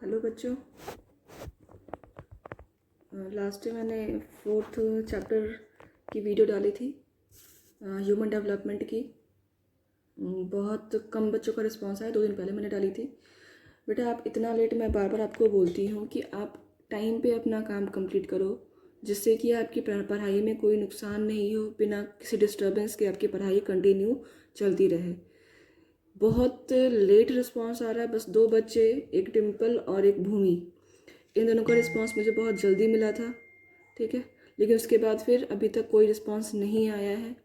Hello बच्चों, last time मैंने 4th chapter की वीडियो डाली थी ह्यूमन डेवलपमेंट की। बहुत कम बच्चों का रिस्पांस आया। 2 दिन पहले मैंने डाली थी। बेटा आप इतना लेट, मैं बार बार आपको बोलती हूँ कि आप टाइम पे अपना काम कंप्लीट करो, जिससे कि आपकी पढ़ाई में कोई नुकसान नहीं हो, बिना किसी डिस्टर्बेंस के आपकी पढ़ाई कंटिन्यू चलती रहे। बहुत लेट रिस्पांस आ रहा है। बस 2 बच्चे, एक डिम्पल और एक भूमि, इन दोनों का रिस्पांस मुझे बहुत जल्दी मिला था, ठीक है। लेकिन उसके बाद फिर अभी तक कोई रिस्पांस नहीं आया है।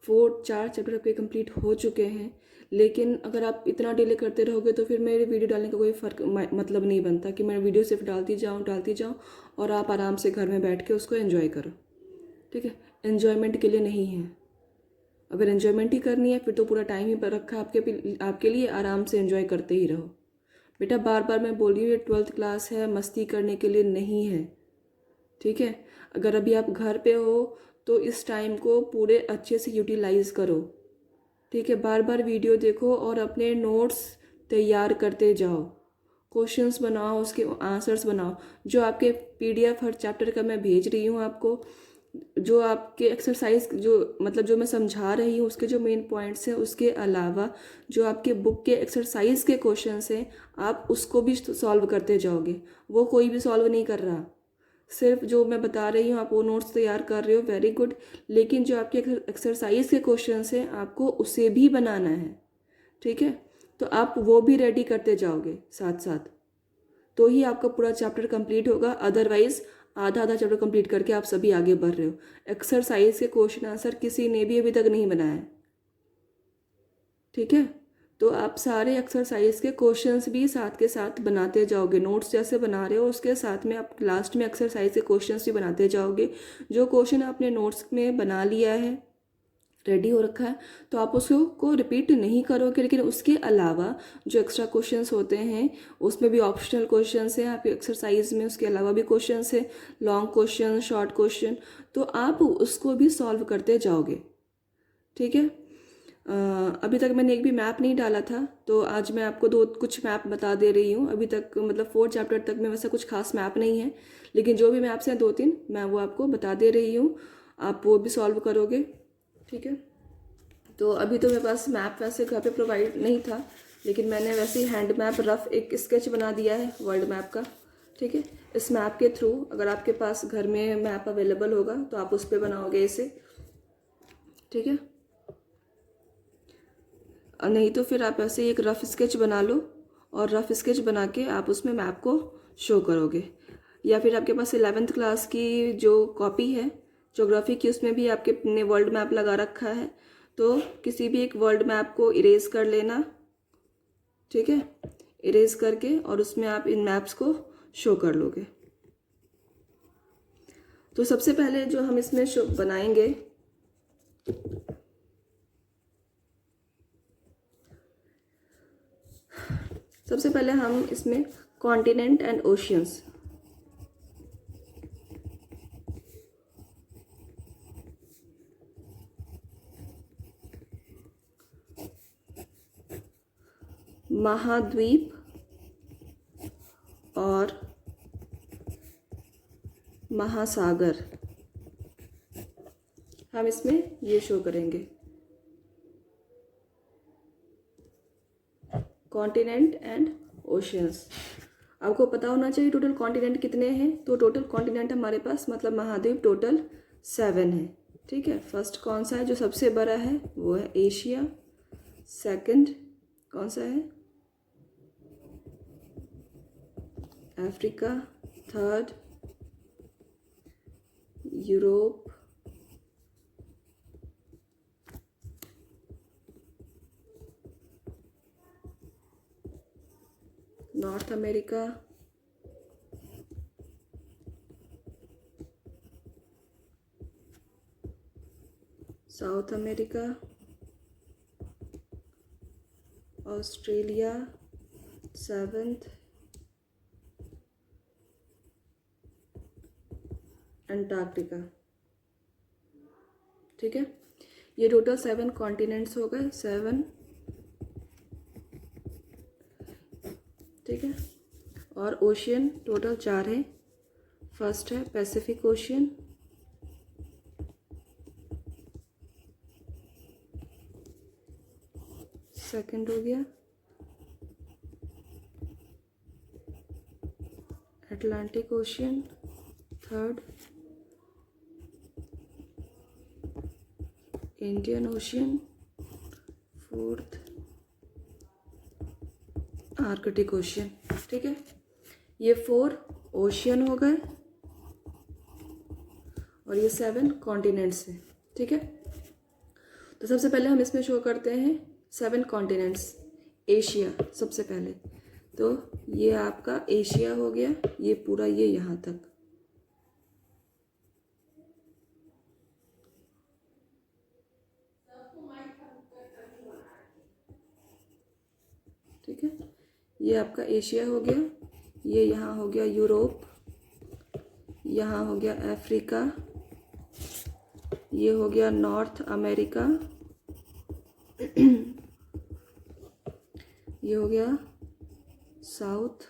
4 चैप्टर आपके कंप्लीट हो चुके हैं, लेकिन अगर आप इतना डिले करते रहोगे तो फिर मेरी वीडियो डालने का कोई फ़र्क मतलब नहीं बनता कि मैं वीडियो सिर्फ डालती जाऊँ और आप आराम से घर में बैठ के उसको एंजॉय करो, ठीक है। एन्जॉयमेंट के लिए नहीं है। अगर एन्जॉयमेंट ही करनी है फिर तो पूरा टाइम ही पर रखा आपके लिए, आराम से एंजॉय करते ही रहो। बेटा बार बार मैं बोल रही हूँ, ये 12th क्लास है, मस्ती करने के लिए नहीं है, ठीक है। अगर अभी आप घर पे हो तो इस टाइम को पूरे अच्छे से यूटिलाइज़ करो, ठीक है। बार बार वीडियो देखो और अपने नोट्स तैयार करते जाओ, क्वेश्चंस बनाओ, उसके आंसर्स बनाओ। जो आपके PDF हर चैप्टर का मैं भेज रही हूँ आपको, जो आपके एक्सरसाइज जो मैं समझा रही हूँ उसके जो मेन पॉइंट्स हैं, उसके अलावा जो आपके बुक के एक्सरसाइज के क्वेश्चंस हैं आप उसको भी सॉल्व करते जाओगे। वो कोई भी सॉल्व नहीं कर रहा, सिर्फ जो मैं बता रही हूँ आप वो नोट्स तैयार कर रहे हो, वेरी गुड। लेकिन जो आपके एक्सरसाइज के क्वेश्चंस हैं आपको उसे भी बनाना है, ठीक है। तो आप वो भी रेडी करते जाओगे साथ साथ, तो ही आपका पूरा चैप्टर कंप्लीट होगा। अदरवाइज आधा आधा चैप्टर कंप्लीट करके आप सभी आगे बढ़ रहे हो। एक्सरसाइज के क्वेश्चन आंसर किसी ने भी अभी तक नहीं बनाया है, ठीक है। तो आप सारे एक्सरसाइज के क्वेश्चंस भी साथ के साथ बनाते जाओगे। नोट्स जैसे बना रहे हो उसके साथ में आप लास्ट में एक्सरसाइज के क्वेश्चंस भी बनाते जाओगे। जो क्वेश्चन आपने नोट्स में बना लिया है, रेडी हो रखा है, तो आप उसको रिपीट नहीं करोगे। लेकिन उसके अलावा जो एक्स्ट्रा क्वेश्चंस होते हैं उसमें भी ऑप्शनल क्वेश्चंस हैं आपकी एक्सरसाइज में, उसके अलावा भी क्वेश्चंस है, लॉन्ग क्वेश्चन, शॉर्ट क्वेश्चन, तो आप उसको भी सॉल्व करते जाओगे, ठीक है। अभी तक मैंने एक भी मैप नहीं डाला था, तो आज मैं आपको कुछ मैप बता दे रही हूँ। अभी तक मतलब 4 चैप्टर तक में वैसा कुछ खास मैप नहीं है, लेकिन जो भी मैप्स हैं 2-3 मैं वो आपको बता दे रही हूँ, आप वो भी सॉल्व करोगे, ठीक है। तो अभी तो मेरे पास मैप वैसे घर पे प्रोवाइड नहीं था, लेकिन मैंने वैसे ही हैंड मैप रफ एक स्केच बना दिया है वर्ल्ड मैप का, ठीक है। इस मैप के थ्रू अगर आपके पास घर में मैप अवेलेबल होगा तो आप उस पर बनाओगे इसे, ठीक है। नहीं तो फिर आप ऐसे एक रफ स्केच बना लो और रफ स्केच बना के आप उसमें मैप को शो करोगे। या फिर आपके पास 11th क्लास की जो कॉपी है ज्योग्राफी की, उसमें भी आपके ने वर्ल्ड मैप लगा रखा है, तो किसी भी एक वर्ल्ड मैप को इरेज कर लेना, ठीक है। इरेज करके और उसमें आप इन मैप्स को शो कर लोगे। तो सबसे पहले जो हम इसमें शो बनाएंगे, सबसे पहले हम इसमें कॉन्टिनेंट एंड ओशियंस, महाद्वीप और महासागर, हम इसमें ये शो करेंगे। कॉन्टिनेंट एंड ओशियंस, आपको पता होना चाहिए टोटल कॉन्टिनेंट कितने हैं। तो टोटल कॉन्टिनेंट हमारे पास मतलब महाद्वीप टोटल 7 है, ठीक है। फर्स्ट कौन सा है, जो सबसे बड़ा है वो है एशिया। सेकंड कौन सा है, Africa. Third Europe. North America. South America. Australia 7th। Antarctica, ठीक है। ये टोटल 7 कॉन्टिनेंट्स हो गए, 7, ठीक है। और ओशियन टोटल 4 हैं। फर्स्ट है पैसिफिक ओशियन, सेकंड हो गया Atlantic ocean, third Indian ocean, fourth Arctic ocean. ठीक है, ये 4 ओशियन हो गए और ये 7 कॉन्टिनेंट्स हैं। ठीक है, तो सबसे पहले हम इसमें शो करते हैं 7 कॉन्टिनेंट्स। एशिया सबसे पहले, तो ये आपका एशिया हो गया, ये पूरा ये यहाँ तक। ठीक है, ये आपका एशिया हो गया, ये यहाँ हो गया यूरोप, यहाँ हो गया अफ्रीका, ये हो गया नॉर्थ अमेरिका, ये हो गया साउथ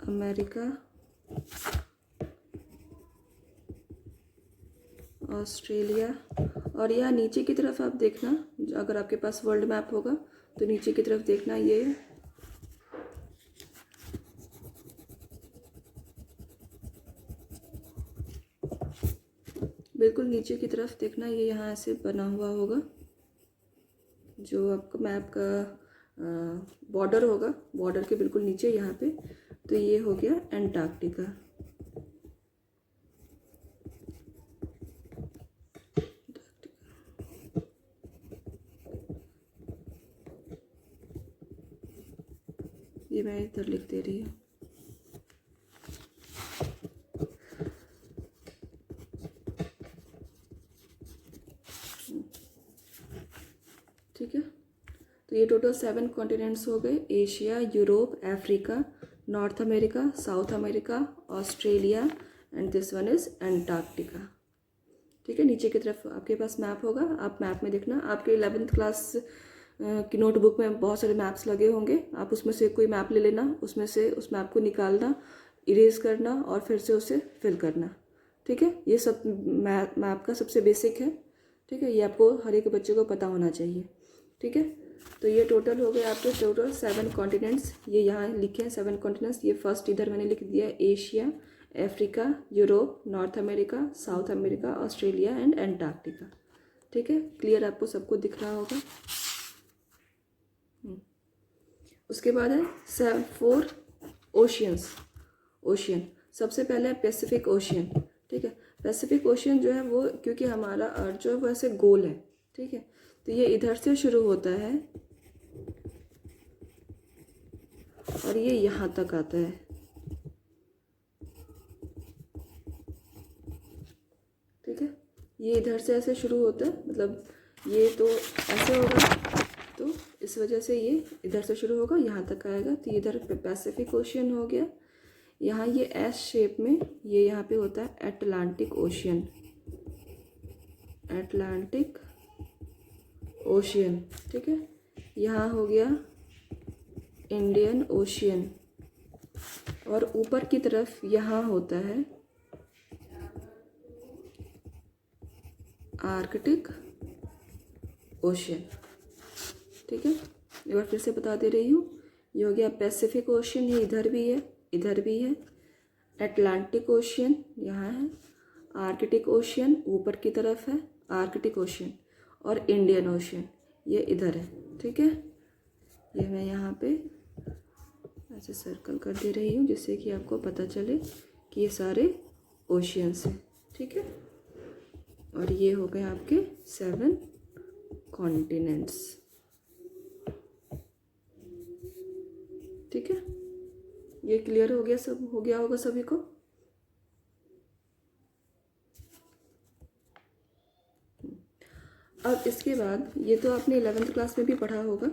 अमेरिका, ऑस्ट्रेलिया। और यहाँ नीचे की तरफ आप देखना, अगर आपके पास वर्ल्ड मैप होगा तो नीचे की तरफ देखना, ये बिल्कुल नीचे की तरफ देखना, ये यहाँ ऐसे बना हुआ होगा, जो आपका मैप का बॉर्डर होगा, बॉर्डर के बिल्कुल नीचे यहाँ पे, तो ये हो गया एंटार्क्टिका। ये मैं इधर लिख दे रही हूँ। ठीक है, तो ये टोटल 7 कॉन्टिनेंट्स हो गए, Asia, Europe, Africa, north America, south America, Australia and this one is Antarctica. ठीक है, नीचे की तरफ आपके पास मैप होगा, आप मैप में देखना। आपके 11th क्लास की नोटबुक में बहुत सारे मैप्स लगे होंगे, आप उसमें से कोई मैप ले लेना, उसमें से उस मैप को निकालना, इरेज करना और फिर से उसे फिल करना। ठीक है, ये सब मैप का सबसे बेसिक है। ठीक है, ये आपको हर एक बच्चे को पता होना चाहिए। ठीक है, तो ये टोटल हो गए आपके टोटल 7 कॉन्टिनेंट्स। ये यहाँ लिखे हैं 7 कॉन्टिनेंट्स। ये फर्स्ट इधर मैंने लिख दिया Asia, Africa, Europe, north America, south America, Australia and Antarctica. ठीक है, क्लियर आपको सबको दिख रहा होगा। उसके बाद है 4 ओशियंस। ओशियन सबसे पहले है पैसिफिक ओशियन। ठीक है, पैसिफिक ओशियन जो है वो, क्योंकि हमारा अर्थ जो है वो ऐसे गोल है। ठीक है, तो ये इधर से शुरू होता है और ये यहाँ तक आता है। ठीक है, ये इधर से ऐसे शुरू होता है, मतलब ये तो ऐसे होगा, तो इस वजह से ये इधर से शुरू होगा, यहाँ तक आएगा, तो इधर पैसिफिक ओशियन हो गया। यहाँ ये एस शेप में, ये यहाँ पे होता है अटलांटिक ओशियन। Atlantic ocean. ठीक है, यहाँ हो गया इंडियन ओशियन और ऊपर की तरफ यहाँ होता है आर्कटिक ओशियन। ठीक है, एक बार फिर से बता दे रही हूँ, ये हो गया पैसिफिक ओशियन, ये इधर भी है, इधर भी है। अटलांटिक ओशियन यहाँ है, आर्कटिक ओशियन ऊपर की तरफ है, आर्कटिक ओशियन, और इंडियन ओशियन ये इधर है। ठीक है, ये मैं यहाँ पे ऐसे सर्कल कर दे रही हूँ जिससे कि आपको पता चले कि ये सारे ओशियंस हैं। ठीक है, और ये हो गए आपके 7 कॉन्टिनेंट्स। ठीक है, ये क्लियर हो गया, सब हो गया होगा सभी को। अब इसके बाद ये तो आपने 11th क्लास में भी पढ़ा होगा।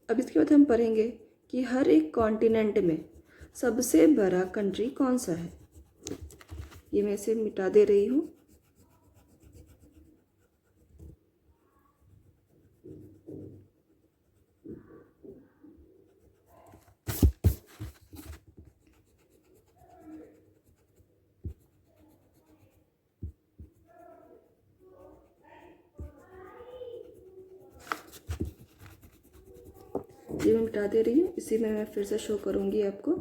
अब इसके बाद हम पढ़ेंगे कि हर एक कॉन्टिनेंट में सबसे बड़ा कंट्री कौन सा है। ये मैं इसे मिटा दे रही हूँ। ये मैं मिटा दे रही हूँ, इसी में मैं फिर से शो करूँगी आपको।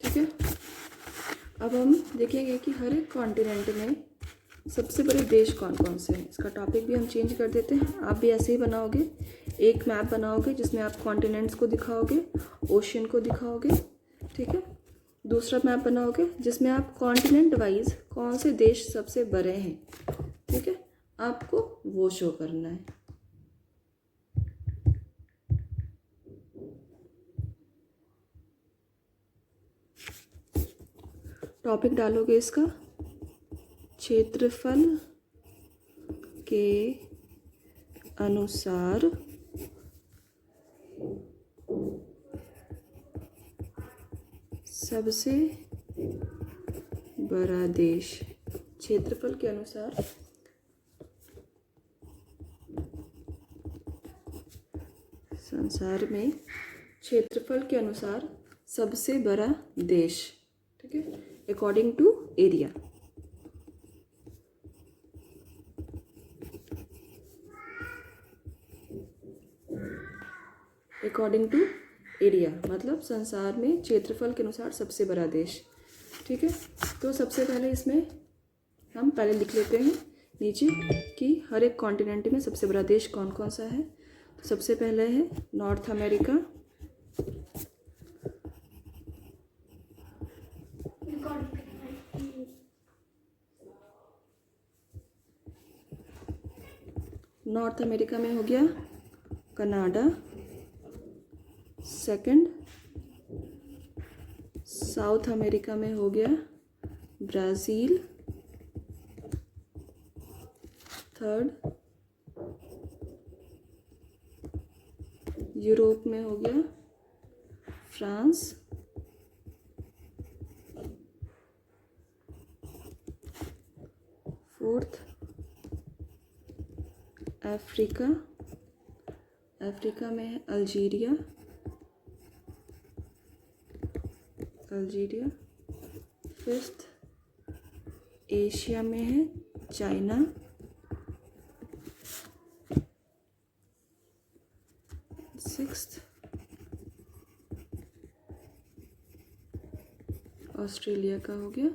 ठीक है, अब हम देखेंगे कि हर एक कॉन्टिनेंट में सबसे बड़े देश कौन कौन से हैं। इसका टॉपिक भी हम चेंज कर देते हैं। आप भी ऐसे ही बनाओगे, एक मैप बनाओगे जिसमें आप कॉन्टिनेंट्स को दिखाओगे, ओशन को दिखाओगे। ठीक है, दूसरा मैप बनाओगे जिसमें आप कॉन्टिनेंट वाइज कौन से देश सबसे बड़े हैं। ठीक है, आपको वो शो करना है। टॉपिक डालोगे इसका क्षेत्रफल के अनुसार सबसे बड़ा देश। क्षेत्रफल के अनुसार संसार में क्षेत्रफल के अनुसार सबसे बड़ा देश। ठीक है, according to area. According to area मतलब संसार में क्षेत्रफल के अनुसार सबसे बड़ा देश। ठीक है, तो सबसे पहले इसमें हम पहले लिख लेते हैं नीचे कि हर एक कॉन्टिनेंट में सबसे बड़ा देश कौन कौन सा है। तो सबसे पहले है नॉर्थ अमेरिका, नॉर्थ अमेरिका में हो गया कनाडा। सेकंड, साउथ अमेरिका में हो गया ब्राज़ील। थर्ड, यूरोप में हो गया फ्रांस। फोर्थ, अफ्रीका, अफ्रीका में है अल्जीरिया। फिफ्थ, एशिया में है चाइना। सिक्स्थ, ऑस्ट्रेलिया का हो गया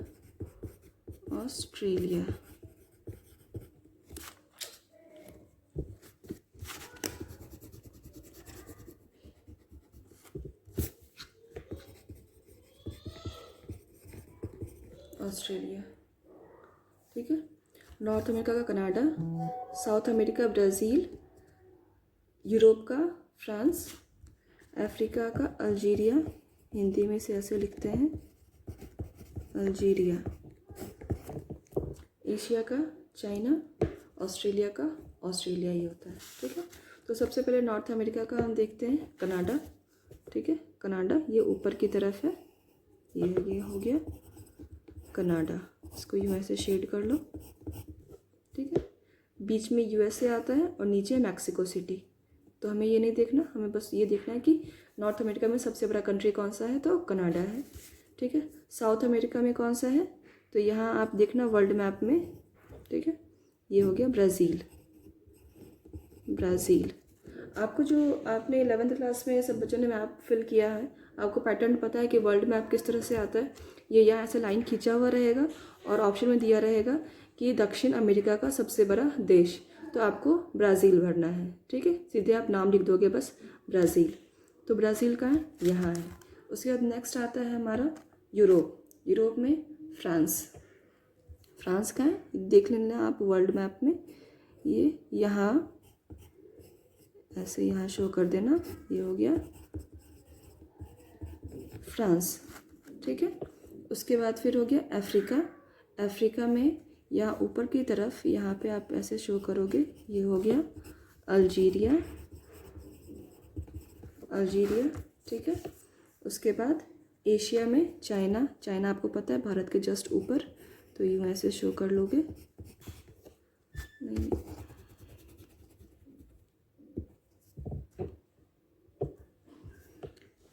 ऑस्ट्रेलिया। ऑस्ट्रेलिया। ठीक है, नॉर्थ अमेरिका का Canada, south America Brazil, Europe का फ्रांस, अफ्रीका का अल्जीरिया, हिंदी में से ऐसे लिखते हैं अल्जीरिया, एशिया का चाइना, ऑस्ट्रेलिया का ऑस्ट्रेलिया ही होता है। ठीक है, तो सबसे पहले नॉर्थ अमेरिका का हम देखते हैं कनाडा। ठीक है, कनाडा ये ऊपर की तरफ है, ये हो गया कनाडा। इसको यूँ ऐसे शेड कर लो। ठीक है, बीच में यूएसए आता है और नीचे मैक्सिको सिटी। तो हमें ये नहीं देखना, हमें बस ये देखना है कि नॉर्थ अमेरिका में सबसे बड़ा कंट्री कौन सा है, तो कनाडा है। ठीक है, साउथ अमेरिका में कौन सा है, तो यहाँ आप देखना वर्ल्ड मैप में। ठीक है, ये हो गया ब्राज़ील। ब्राज़ील आपको जो आपने 11th क्लास में सब बच्चों ने मैप फिल किया है, आपको पैटर्न पता है कि वर्ल्ड मैप किस तरह से आता है। ये यहाँ ऐसे लाइन खींचा हुआ रहेगा और ऑप्शन में दिया रहेगा कि दक्षिण अमेरिका का सबसे बड़ा देश, तो आपको ब्राज़ील भरना है। ठीक है, सीधे आप नाम लिख दोगे बस ब्राज़ील। तो ब्राज़ील का है यहाँ है। उसके बाद नेक्स्ट आता है हमारा यूरोप। यूरोप में फ्रांस। फ्रांस का है, देख लेना आप वर्ल्ड मैप में, ये यहाँ ऐसे यहाँ शो कर देना, ये हो गया फ्रांस। ठीक है, उसके बाद फिर हो गया अफ्रीका। अफ्रीका में यहाँ ऊपर की तरफ यहाँ पे आप ऐसे शो करोगे, ये हो गया अल्जीरिया, ठीक है। उसके बाद एशिया में चाइना, चाइना आपको पता है भारत के जस्ट ऊपर, तो यूँ ऐसे शो कर लोगे।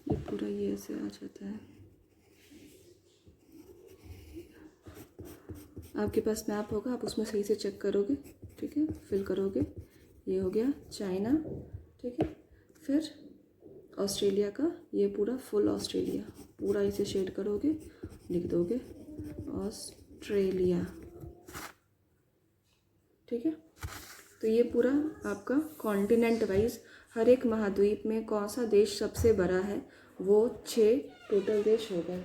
ये पूरा ये ऐसे आ जाता है। आपके पास मैप होगा, आप उसमें सही से चेक करोगे, ठीक है, फिल करोगे। ये हो गया चाइना, ठीक है। फिर ऑस्ट्रेलिया का ये पूरा फुल ऑस्ट्रेलिया, पूरा इसे शेड करोगे, लिख दोगे ऑस्ट्रेलिया, ठीक है। तो ये पूरा आपका कॉन्टिनेंट वाइज हर एक महाद्वीप में कौन सा देश सबसे बड़ा है, वो 6 टोटल देश हो गए।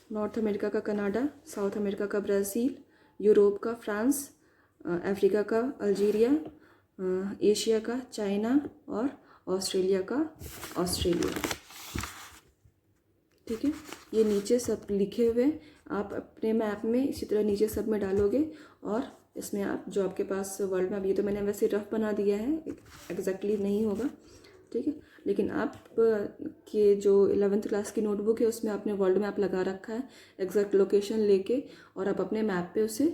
नॉर्थ अमेरिका का कनाडा, साउथ अमेरिका का ब्राज़ील, यूरोप का फ्रांस, अफ्रीका का अल्जीरिया, एशिया का चाइना और ऑस्ट्रेलिया का ऑस्ट्रेलिया, ठीक है। ये नीचे सब लिखे हुए आप अपने मैप में इसी तरह नीचे सब में डालोगे, और इसमें आप जो आपके पास वर्ल्ड मैप, ये तो मैंने वैसे रफ बना दिया है, एग्जैक्टली नहीं होगा, ठीक है। लेकिन आप के जो 11th क्लास की नोटबुक है उसमें आपने वर्ल्ड मैप लगा रखा है एग्जैक्ट लोकेशन लेके, और आप अपने मैप पे उसे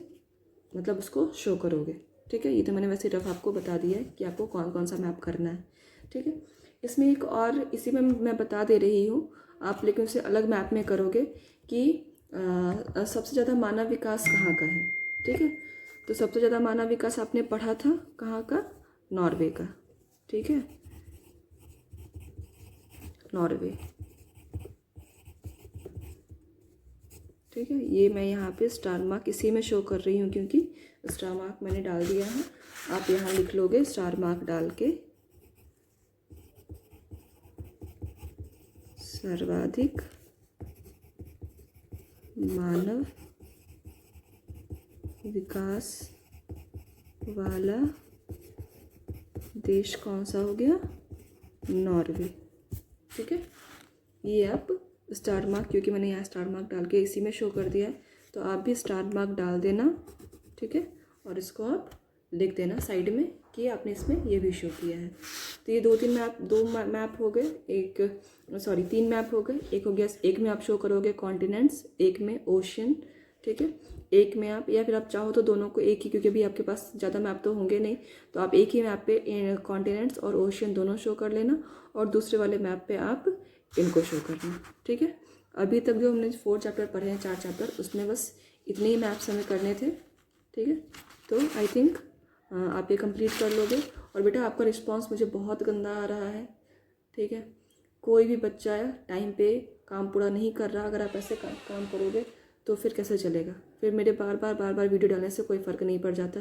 मतलब उसको शो करोगे, ठीक है। ये तो मैंने वैसे रफ आपको बता दिया है कि आपको कौन कौन सा मैप करना है, ठीक है। इसमें एक और इसी में मैं बता दे रही हूँ आप, लेकिन उसे अलग मैप में करोगे कि सबसे ज़्यादा मानव विकास कहाँ का है, ठीक है। तो सबसे ज़्यादा मानव विकास आपने पढ़ा था कहाँ का, नॉर्वे का, ठीक है, नॉर्वे, ठीक है। ये मैं यहाँ पे स्टार मार्क इसी में शो कर रही हूँ क्योंकि स्टार मार्क मैंने डाल दिया है। आप यहाँ लिख लोगे स्टार मार्क डाल के, सर्वाधिक मानव विकास वाला देश कौन सा हो गया, नॉर्वे, ठीक है। ये आप स्टार मार्क, क्योंकि मैंने यहाँ स्टार मार्क डाल के इसी में शो कर दिया है, तो आप भी स्टार मार्क डाल देना, ठीक है। और इसको आप लिख देना साइड में कि आपने इसमें ये भी शो किया है। तो ये दो मैप हो गए, तीन मैप हो गए। एक हो गया, एक में आप शो करोगे कॉन्टिनेंट्स, एक में ओशियन, ठीक है। एक में आप, या फिर आप चाहो तो दोनों को एक ही, क्योंकि अभी आपके पास ज़्यादा मैप तो होंगे नहीं, तो आप एक ही मैप पे कॉन्टिनेंट्स और ओशियन दोनों शो कर लेना, और दूसरे वाले मैप पे आप इनको शो करना, ठीक है। अभी तक जो हमने 4 चैप्टर पढ़े हैं, 4 चैप्टर, उसमें बस इतने ही मैप्स हमें करने थे, ठीक है। तो आई थिंक आप ये कंप्लीट कर लोगे। और बेटा आपका रिस्पांस मुझे बहुत गंदा आ रहा है, ठीक है। कोई भी बच्चा टाइम पे काम पूरा नहीं कर रहा, अगर आप ऐसे काम करोगे तो फिर कैसे चलेगा, फिर मेरे बार बार वीडियो डालने से कोई फ़र्क नहीं पड़ जाता।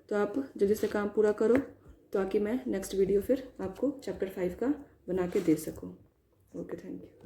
तो आप जल्दी से काम पूरा करो ताकि मैं नेक्स्ट वीडियो फिर आपको चैप्टर 5 का बना के दे सकूँ। Okay, thank you.